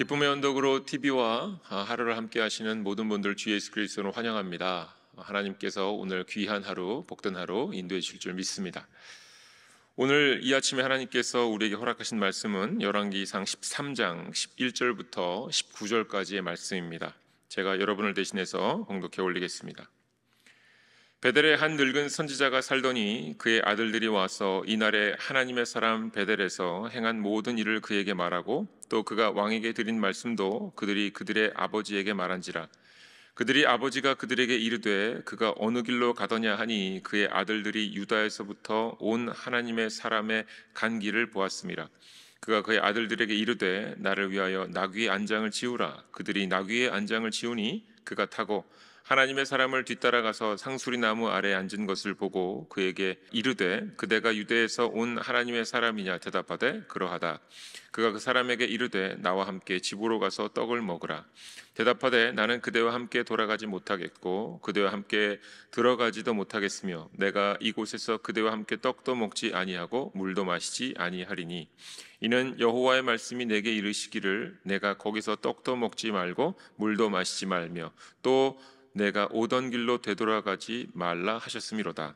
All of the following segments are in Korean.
기쁨의 언덕으로 TV와 하루를 함께 하시는 모든 분들 주 예수 그리스도로 환영합니다. 하나님께서 오늘 귀한 하루, 복된 하루 인도해 주실 줄 믿습니다. 오늘 이 아침에 하나님께서 우리에게 허락하신 말씀은 열왕기상 13장 11절부터 19절까지의 말씀입니다. 제가 여러분을 대신해서 봉독해 올리겠습니다. 베델에 한 늙은 선지자가 살더니 그의 아들들이 와서 이날에 하나님의 사람 베델에서 행한 모든 일을 그에게 말하고 또 그가 왕에게 드린 말씀도 그들이 그들의 아버지에게 말한지라. 그들이 아버지가 그들에게 이르되 그가 어느 길로 가더냐 하니 그의 아들들이 유다에서부터 온 하나님의 사람의 간 길을 보았음이라. 그가 그의 아들들에게 이르되 나를 위하여 나귀의 안장을 지우라. 그들이 나귀의 안장을 지우니 그가 타고 하나님의 사람을 뒤따라가서 상수리 나무 아래에 앉은 것을 보고 그에게 이르되 그대가 유대에서 온 하나님의 사람이냐 대답하되 그러하다. 그가 그 사람에게 이르되 나와 함께 집으로 가서 떡을 먹으라. 대답하되 나는 그대와 함께 돌아가지 못하겠고 그대와 함께 들어가지도 못하겠으며 내가 이곳에서 그대와 함께 떡도 먹지 아니하고 물도 마시지 아니하리니 이는 여호와의 말씀이 내게 이르시기를 내가 거기서 떡도 먹지 말고 물도 마시지 말며 또 내가 오던 길로 되돌아가지 말라 하셨음이로다.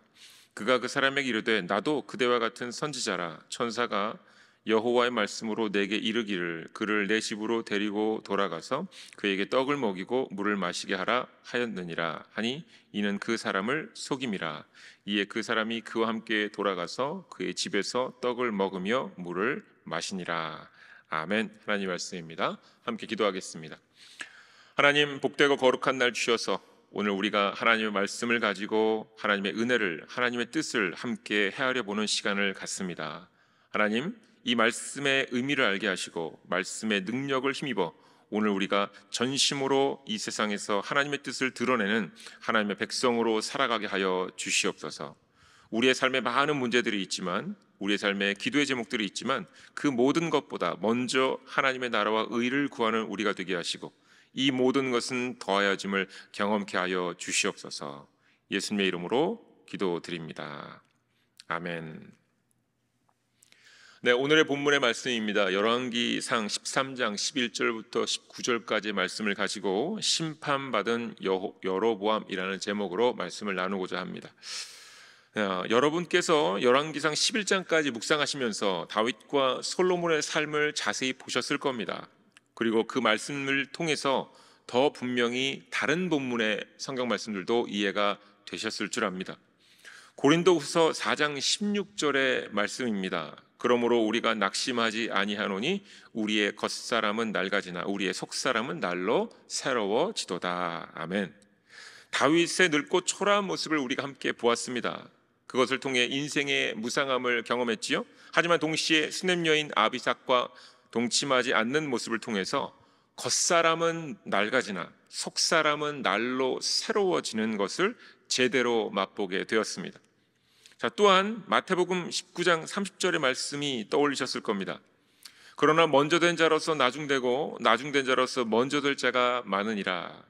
그가 그 사람에게 이르되 나도 그대와 같은 선지자라. 천사가 여호와의 말씀으로 내게 이르기를 그를 내 집으로 데리고 돌아가서 그에게 떡을 먹이고 물을 마시게 하라 하였느니라 하니 이는 그 사람을 속임이라. 이에 그 사람이 그와 함께 돌아가서 그의 집에서 떡을 먹으며 물을 마시니라. 아멘. 하나님 말씀입니다. 함께 기도하겠습니다. 하나님, 복되고 거룩한 날 주셔서 오늘 우리가 하나님의 말씀을 가지고 하나님의 은혜를, 하나님의 뜻을 함께 헤아려 보는 시간을 갖습니다. 하나님, 이 말씀의 의미를 알게 하시고 말씀의 능력을 힘입어 오늘 우리가 전심으로 이 세상에서 하나님의 뜻을 드러내는 하나님의 백성으로 살아가게 하여 주시옵소서. 우리의 삶에 많은 문제들이 있지만, 우리의 삶에 기도의 제목들이 있지만 그 모든 것보다 먼저 하나님의 나라와 의를 구하는 우리가 되게 하시고 이 모든 것은 더하여짐을 경험케 하여 주시옵소서. 예수님의 이름으로 기도드립니다. 아멘. 네, 오늘의 본문의 말씀입니다. 열왕기상 13장 11절부터 19절까지의 말씀을 가지고 심판받은 여로보암이라는 제목으로 말씀을 나누고자 합니다. 여러분께서 열왕기상 11장까지 묵상하시면서 다윗과 솔로몬의 삶을 자세히 보셨을 겁니다. 그리고 그 말씀을 통해서 더 분명히 다른 본문의 성경 말씀들도 이해가 되셨을 줄 압니다. 고린도후서 4장 16절의 말씀입니다. 그러므로 우리가 낙심하지 아니하노니 우리의 겉사람은 낡아지나 우리의 속사람은 날로 새로워지도다. 아멘. 다윗의 늙고 초라한 모습을 우리가 함께 보았습니다. 그것을 통해 인생의 무상함을 경험했지요. 하지만 동시에 수냄 여인 아비삭과 동침하지 않는 모습을 통해서 겉사람은 낡아지나 속사람은 날로 새로워지는 것을 제대로 맛보게 되었습니다. 자, 또한 마태복음 19장 30절의 말씀이 떠올리셨을 겁니다. 그러나 먼저 된 자로서 나중되고 나중된 자로서 먼저 될 자가 많으니라.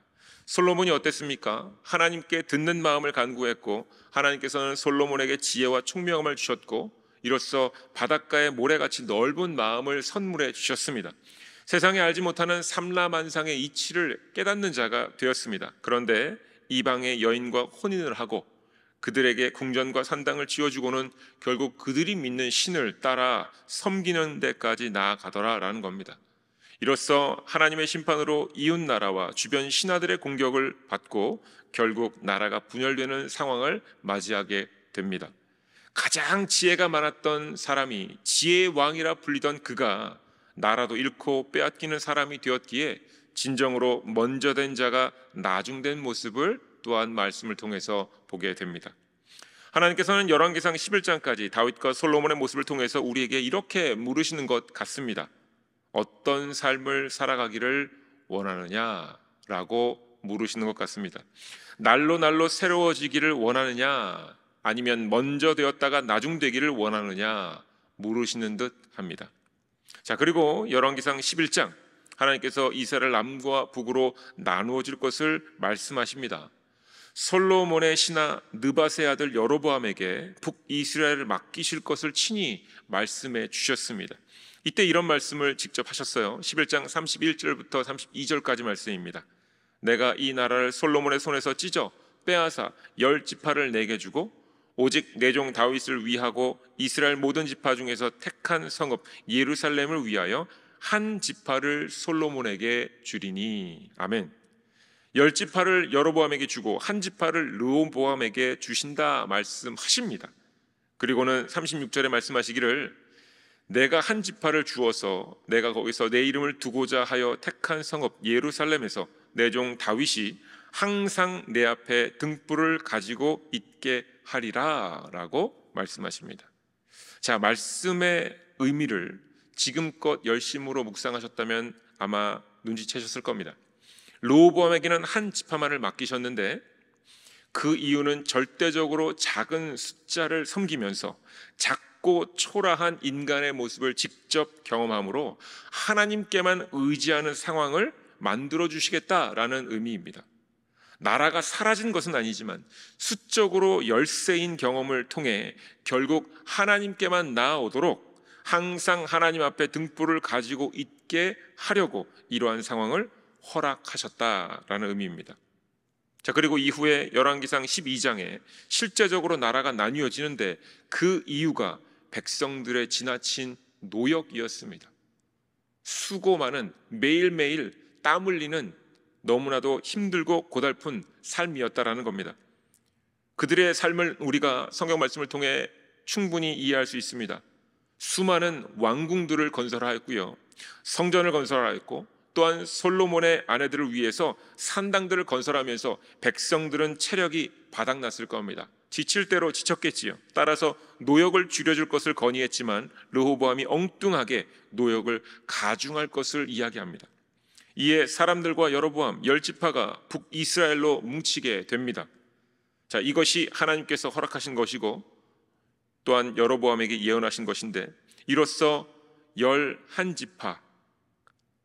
솔로몬이 어땠습니까? 하나님께 듣는 마음을 간구했고 하나님께서는 솔로몬에게 지혜와 총명함을 주셨고 이로써 바닷가의 모래같이 넓은 마음을 선물해 주셨습니다. 세상에 알지 못하는 삼라만상의 이치를 깨닫는 자가 되었습니다. 그런데 이방의 여인과 혼인을 하고 그들에게 궁전과 산당을 지어주고는 결국 그들이 믿는 신을 따라 섬기는 데까지 나아가더라라는 겁니다. 이로써 하나님의 심판으로 이웃 나라와 주변 신하들의 공격을 받고 결국 나라가 분열되는 상황을 맞이하게 됩니다. 가장 지혜가 많았던 사람이 지혜의 왕이라 불리던 그가 나라도 잃고 빼앗기는 사람이 되었기에 진정으로 먼저 된 자가 나중된 모습을 또한 말씀을 통해서 보게 됩니다. 하나님께서는 열왕기상 11장까지 다윗과 솔로몬의 모습을 통해서 우리에게 이렇게 물으시는 것 같습니다. 어떤 삶을 살아가기를 원하느냐라고 물으시는 것 같습니다. 날로 새로워지기를 원하느냐 아니면 먼저 되었다가 나중 되기를 원하느냐 물으시는 듯 합니다. 자, 그리고 열왕기상 11장 하나님께서 이스라엘 남과 북으로 나누어질 것을 말씀하십니다. 솔로몬의 신하 느밧의 아들 여로보암에게 북이스라엘을 맡기실 것을 친히 말씀해 주셨습니다. 이때 이런 말씀을 직접 하셨어요. 11장 31절부터 32절까지 말씀입니다. 내가 이 나라를 솔로몬의 손에서 찢어 빼앗아 10지파를 내게 주고 오직 내 종 다윗을 위하고 이스라엘 모든 지파 중에서 택한 성읍 예루살렘을 위하여 한 지파를 솔로몬에게 주리니. 아멘. 10지파를 여로보암에게 주고 한 지파를 르호보암에게 주신다 말씀하십니다. 그리고는 36절에 말씀하시기를 내가 한 지파를 주어서 내가 거기서 내 이름을 두고자 하여 택한 성읍 예루살렘에서 내 종 다윗이 항상 내 앞에 등불을 가지고 있게 하리라 라고 말씀하십니다. 자, 말씀의 의미를 지금껏 열심으로 묵상하셨다면 아마 눈치채셨을 겁니다. 르호보암에게는 한 지파만을 맡기셨는데 그 이유는 절대적으로 작은 숫자를 섬기면서 작고 초라한 인간의 모습을 직접 경험함으로 하나님께만 의지하는 상황을 만들어 주시겠다라는 의미입니다. 나라가 사라진 것은 아니지만 수적으로 열세인 경험을 통해 결국 하나님께만 나아오도록 항상 하나님 앞에 등불을 가지고 있게 하려고 이러한 상황을 허락하셨다라는 의미입니다. 자, 그리고 이후에 열왕기상 12장에 실제적으로 나라가 나뉘어지는데 그 이유가 백성들의 지나친 노역이었습니다. 수고 많은 매일매일 땀 흘리는 너무나도 힘들고 고달픈 삶이었다라는 겁니다. 그들의 삶을 우리가 성경 말씀을 통해 충분히 이해할 수 있습니다. 수많은 왕궁들을 건설하였고요, 성전을 건설하였고 또한 솔로몬의 아내들을 위해서 산당들을 건설하면서 백성들은 체력이 바닥났을 겁니다. 지칠 대로 지쳤겠지요. 따라서 노역을 줄여줄 것을 건의했지만 르호보암이 엉뚱하게 노역을 가중할 것을 이야기합니다. 이에 사람들과 여로보암 10지파가 북이스라엘로 뭉치게 됩니다. 자, 이것이 하나님께서 허락하신 것이고 또한 여로보암에게 예언하신 것인데, 이로써 11지파,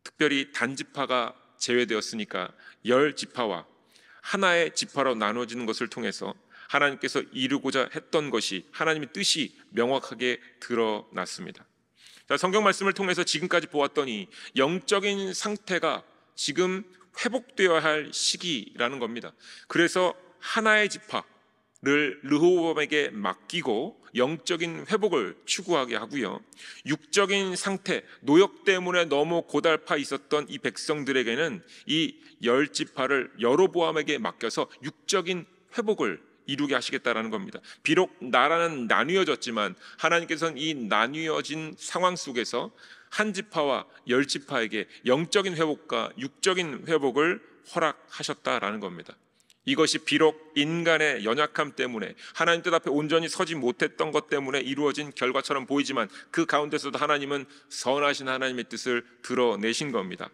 특별히 단지파가 제외되었으니까 10지파와 하나의 지파로 나눠지는 것을 통해서 하나님께서 이루고자 했던 것이, 하나님의 뜻이 명확하게 드러났습니다. 자, 성경 말씀을 통해서 지금까지 보았더니 영적인 상태가 지금 회복되어야 할 시기라는 겁니다. 그래서 하나의 지파를 르호보암에게 맡기고 영적인 회복을 추구하게 하고요, 육적인 상태, 노역 때문에 너무 고달파 있었던 이 백성들에게는 이 10지파를 여로보암에게 맡겨서 육적인 회복을 이루게 하시겠다라는 겁니다. 비록 나라는 나뉘어졌지만 하나님께서는 이 나뉘어진 상황 속에서 한 지파와 10지파에게 영적인 회복과 육적인 회복을 허락하셨다라는 겁니다. 이것이 비록 인간의 연약함 때문에 하나님 뜻 앞에 온전히 서지 못했던 것 때문에 이루어진 결과처럼 보이지만 그 가운데서도 하나님은 선하신 하나님의 뜻을 드러내신 겁니다.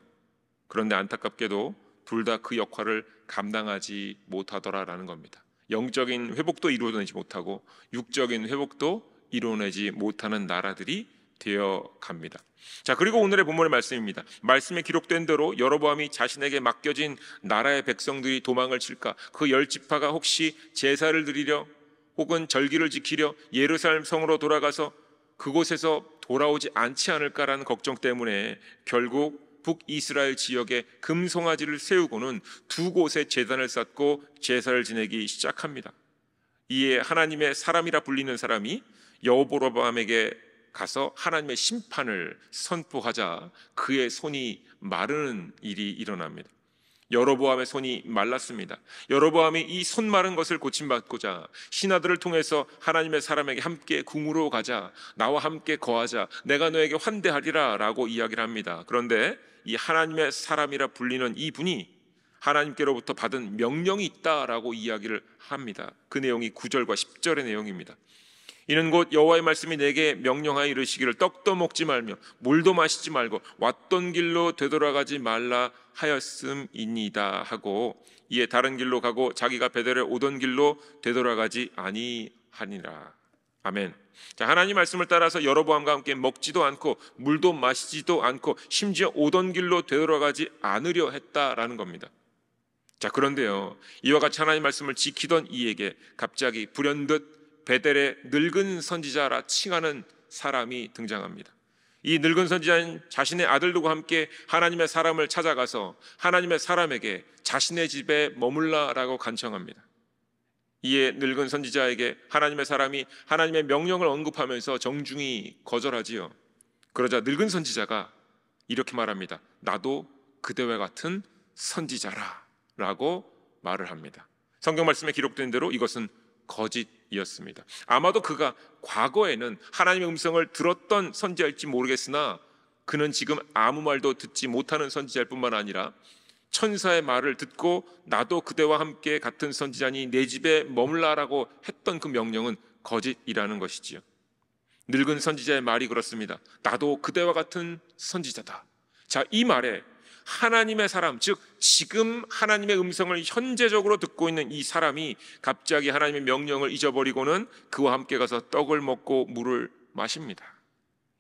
그런데 안타깝게도 둘 다 그 역할을 감당하지 못하더라라는 겁니다. 영적인 회복도 이루어내지 못하고 육적인 회복도 이루어내지 못하는 나라들이 되어 갑니다. 자, 그리고 오늘의 본문의 말씀입니다. 말씀에 기록된 대로 여로보암이 자신에게 맡겨진 나라의 백성들이 도망을 칠까, 그 10지파가 혹시 제사를 드리려 혹은 절기를 지키려 예루살렘 성으로 돌아가서 그곳에서 돌아오지 않지 않을까라는 걱정 때문에 결국 북이스라엘 지역에 금송아지를 세우고는 두 곳에 제단을 쌓고 제사를 지내기 시작합니다. 이에 하나님의 사람이라 불리는 사람이 여로보암에게 가서 하나님의 심판을 선포하자 그의 손이 마르는 일이 일어납니다. 여로보암의 손이 말랐습니다. 여로보암이 이 손 마른 것을 고침받고자 신하들을 통해서 하나님의 사람에게 함께 궁으로 가자, 나와 함께 거하자, 내가 너에게 환대하리라 라고 이야기를 합니다. 그런데 이 하나님의 사람이라 불리는 이 분이 하나님께로부터 받은 명령이 있다라고 이야기를 합니다. 그 내용이 9절과 10절의 내용입니다. 이는 곧 여호와의 말씀이 내게 명령하여 이르시기를 떡도 먹지 말며 물도 마시지 말고 왔던 길로 되돌아가지 말라 하였음이니이다 하고, 이에 다른 길로 가고 자기가 베델에 오던 길로 되돌아가지 아니하니라. 아멘. 자, 하나님 말씀을 따라서 여로보암과 함께 먹지도 않고 물도 마시지도 않고 심지어 오던 길로 되돌아가지 않으려 했다라는 겁니다. 자, 그런데요, 이와 같이 하나님의 말씀을 지키던 이에게 갑자기 불현듯 베델의 늙은 선지자라 칭하는 사람이 등장합니다. 이 늙은 선지자는 자신의 아들들과 함께 하나님의 사람을 찾아가서 하나님의 사람에게 자신의 집에 머물라라고 간청합니다. 이에 늙은 선지자에게 하나님의 사람이 하나님의 명령을 언급하면서 정중히 거절하지요. 그러자 늙은 선지자가 이렇게 말합니다. 나도 그대와 같은 선지자라 라고 말을 합니다. 성경 말씀에 기록된 대로 이것은 거짓이었습니다. 아마도 그가 과거에는 하나님의 음성을 들었던 선지자일지 모르겠으나 그는 지금 아무 말도 듣지 못하는 선지자일 뿐만 아니라 천사의 말을 듣고 나도 그대와 함께 같은 선지자니 내 집에 머물라라고 했던 그 명령은 거짓이라는 것이지요. 늙은 선지자의 말이 그렇습니다. 나도 그대와 같은 선지자다. 자, 이 말에 하나님의 사람, 즉 지금 하나님의 음성을 현재적으로 듣고 있는 이 사람이 갑자기 하나님의 명령을 잊어버리고는 그와 함께 가서 떡을 먹고 물을 마십니다.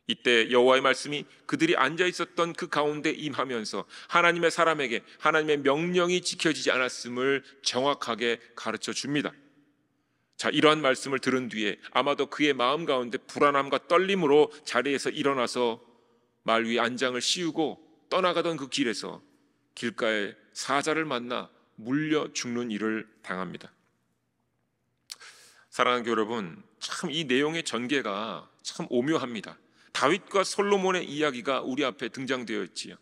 이때 여호와의 말씀이 그들이 앉아 있었던 그 가운데 임하면서 하나님의 사람에게 하나님의 명령이 지켜지지 않았음을 정확하게 가르쳐 줍니다. 자, 이러한 말씀을 들은 뒤에 아마도 그의 마음 가운데 불안함과 떨림으로 자리에서 일어나서 말 위에 안장을 씌우고 떠나가던 그 길에서 길가에 사자를 만나 물려 죽는 일을 당합니다. 사랑하는 교회 여러분, 참 이 내용의 전개가 참 오묘합니다. 다윗과 솔로몬의 이야기가 우리 앞에 등장되어 있지요.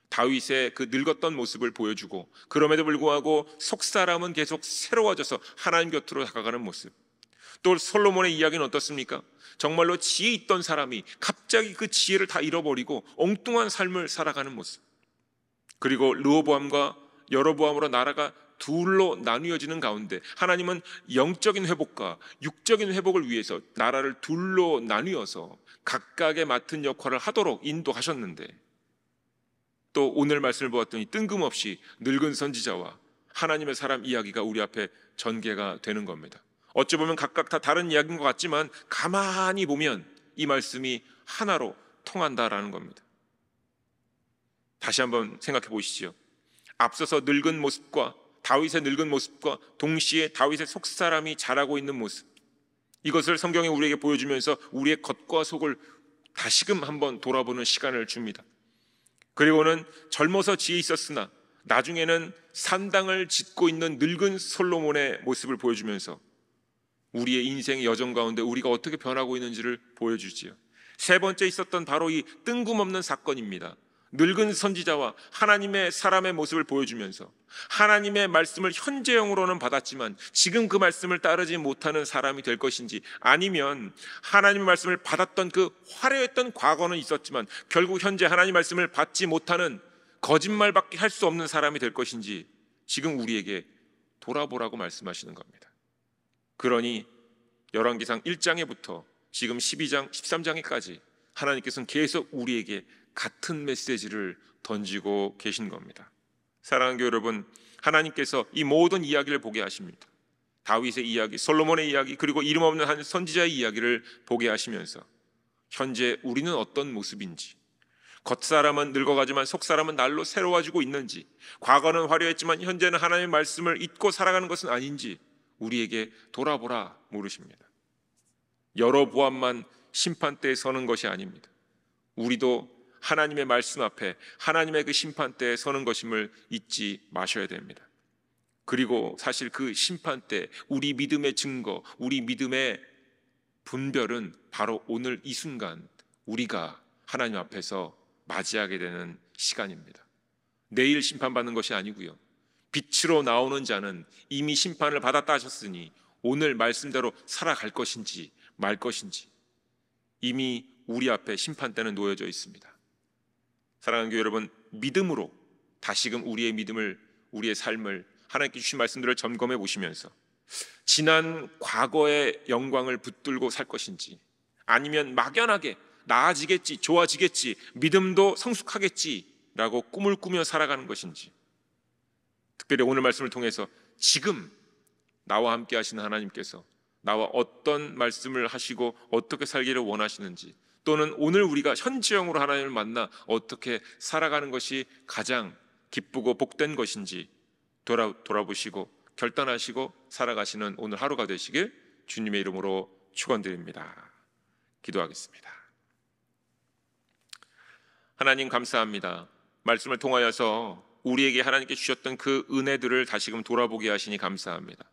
다윗의 그 늙었던 모습을 보여주고 그럼에도 불구하고 속사람은 계속 새로워져서 하나님 곁으로 다가가는 모습. 또 솔로몬의 이야기는 어떻습니까? 정말로 지혜 있던 사람이 갑자기 그 지혜를 다 잃어버리고 엉뚱한 삶을 살아가는 모습. 그리고 르호보암과 여로보암으로 나라가 둘로 나뉘어지는 가운데 하나님은 영적인 회복과 육적인 회복을 위해서 나라를 둘로 나뉘어서 각각의 맡은 역할을 하도록 인도하셨는데, 또 오늘 말씀을 보았더니 뜬금없이 늙은 선지자와 하나님의 사람 이야기가 우리 앞에 전개가 되는 겁니다. 어찌 보면 각각 다 다른 이야기인 것 같지만 가만히 보면 이 말씀이 하나로 통한다라는 겁니다. 다시 한번 생각해 보시죠. 앞서서 늙은 모습과 다윗의 늙은 모습과 동시에 다윗의 속사람이 자라고 있는 모습, 이것을 성경이 우리에게 보여주면서 우리의 겉과 속을 다시금 한번 돌아보는 시간을 줍니다. 그리고는 젊어서 지혜 있었으나 나중에는 산당을 짓고 있는 늙은 솔로몬의 모습을 보여주면서 우리의 인생의 여정 가운데 우리가 어떻게 변하고 있는지를 보여주지요. 세 번째 있었던 바로 이 뜬금없는 사건입니다. 늙은 선지자와 하나님의 사람의 모습을 보여주면서 하나님의 말씀을 현재형으로는 받았지만 지금 그 말씀을 따르지 못하는 사람이 될 것인지, 아니면 하나님의 말씀을 받았던 그 화려했던 과거는 있었지만 결국 현재 하나님의 말씀을 받지 못하는 거짓말밖에 할 수 없는 사람이 될 것인지 지금 우리에게 돌아보라고 말씀하시는 겁니다. 그러니 열왕기상 1장에부터 지금 12장, 13장에까지 하나님께서는 계속 우리에게 같은 메시지를 던지고 계신 겁니다. 사랑하는 교회 여러분, 하나님께서 이 모든 이야기를 보게 하십니다. 다윗의 이야기, 솔로몬의 이야기, 그리고 이름 없는 한 선지자의 이야기를 보게 하시면서 현재 우리는 어떤 모습인지, 겉사람은 늙어가지만 속사람은 날로 새로워지고 있는지, 과거는 화려했지만 현재는 하나님의 말씀을 잊고 살아가는 것은 아닌지 우리에게 돌아보라 물으십니다. 여로보암만 심판대에 서는 것이 아닙니다. 우리도 하나님의 말씀 앞에 하나님의 그 심판대에 서는 것임을 잊지 마셔야 됩니다. 그리고 사실 그 심판대, 우리 믿음의 증거, 우리 믿음의 분별은 바로 오늘 이 순간 우리가 하나님 앞에서 맞이하게 되는 시간입니다. 내일 심판받는 것이 아니고요, 빛으로 나오는 자는 이미 심판을 받았다 하셨으니 오늘 말씀대로 살아갈 것인지 말 것인지 이미 우리 앞에 심판대는 놓여져 있습니다. 사랑하는 교회 여러분, 믿음으로 다시금 우리의 믿음을, 우리의 삶을 하나님께 주신 말씀들을 점검해 보시면서 지난 과거의 영광을 붙들고 살 것인지, 아니면 막연하게 나아지겠지, 좋아지겠지, 믿음도 성숙하겠지라고 꿈을 꾸며 살아가는 것인지, 특별히 오늘 말씀을 통해서 지금 나와 함께 하시는 하나님께서 나와 어떤 말씀을 하시고 어떻게 살기를 원하시는지, 또는 오늘 우리가 현지형으로 하나님을 만나 어떻게 살아가는 것이 가장 기쁘고 복된 것인지 돌아보시고 결단하시고 살아가시는 오늘 하루가 되시길 주님의 이름으로 축원드립니다. 기도하겠습니다. 하나님 감사합니다. 말씀을 통하여서 우리에게 하나님께 주셨던 그 은혜들을 다시금 돌아보게 하시니 감사합니다.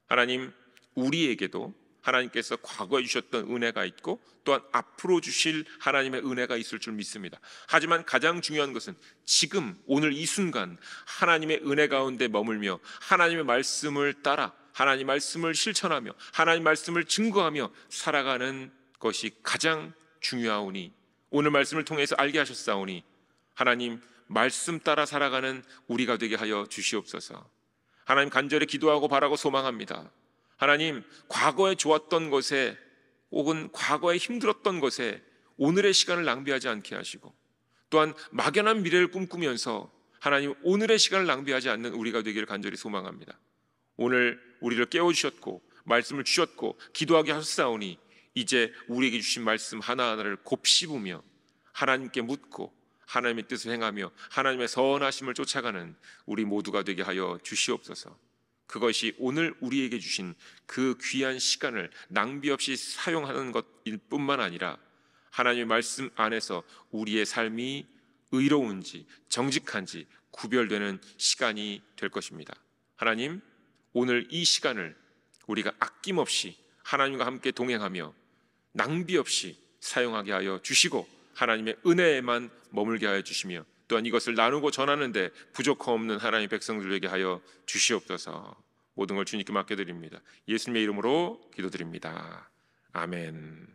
하나님, 우리에게도 하나님께서 과거에 주셨던 은혜가 있고 또한 앞으로 주실 하나님의 은혜가 있을 줄 믿습니다. 하지만 가장 중요한 것은 지금 오늘 이 순간 하나님의 은혜 가운데 머물며 하나님의 말씀을 따라 하나님 말씀을 실천하며 하나님 말씀을 증거하며 살아가는 것이 가장 중요하오니, 오늘 말씀을 통해서 알게 하셨사오니 하나님 말씀 따라 살아가는 우리가 되게 하여 주시옵소서. 하나님, 간절히 기도하고 바라고 소망합니다. 하나님, 과거에 좋았던 것에 혹은 과거에 힘들었던 것에 오늘의 시간을 낭비하지 않게 하시고, 또한 막연한 미래를 꿈꾸면서 하나님 오늘의 시간을 낭비하지 않는 우리가 되기를 간절히 소망합니다. 오늘 우리를 깨워주셨고 말씀을 주셨고 기도하게 하셨사오니 이제 우리에게 주신 말씀 하나하나를 곱씹으며 하나님께 묻고 하나님의 뜻을 행하며 하나님의 선하심을 쫓아가는 우리 모두가 되게 하여 주시옵소서. 그것이 오늘 우리에게 주신 그 귀한 시간을 낭비 없이 사용하는 것일 뿐만 아니라 하나님의 말씀 안에서 우리의 삶이 의로운지 정직한지 구별되는 시간이 될 것입니다. 하나님, 오늘 이 시간을 우리가 아낌없이 하나님과 함께 동행하며 낭비 없이 사용하게 하여 주시고 하나님의 은혜에만 머물게 하여 주시며 또한 이것을 나누고 전하는데 부족함 없는 하나님의 백성들에게 하여 주시옵소서. 모든 걸 주님께 맡겨드립니다. 예수님의 이름으로 기도드립니다. 아멘.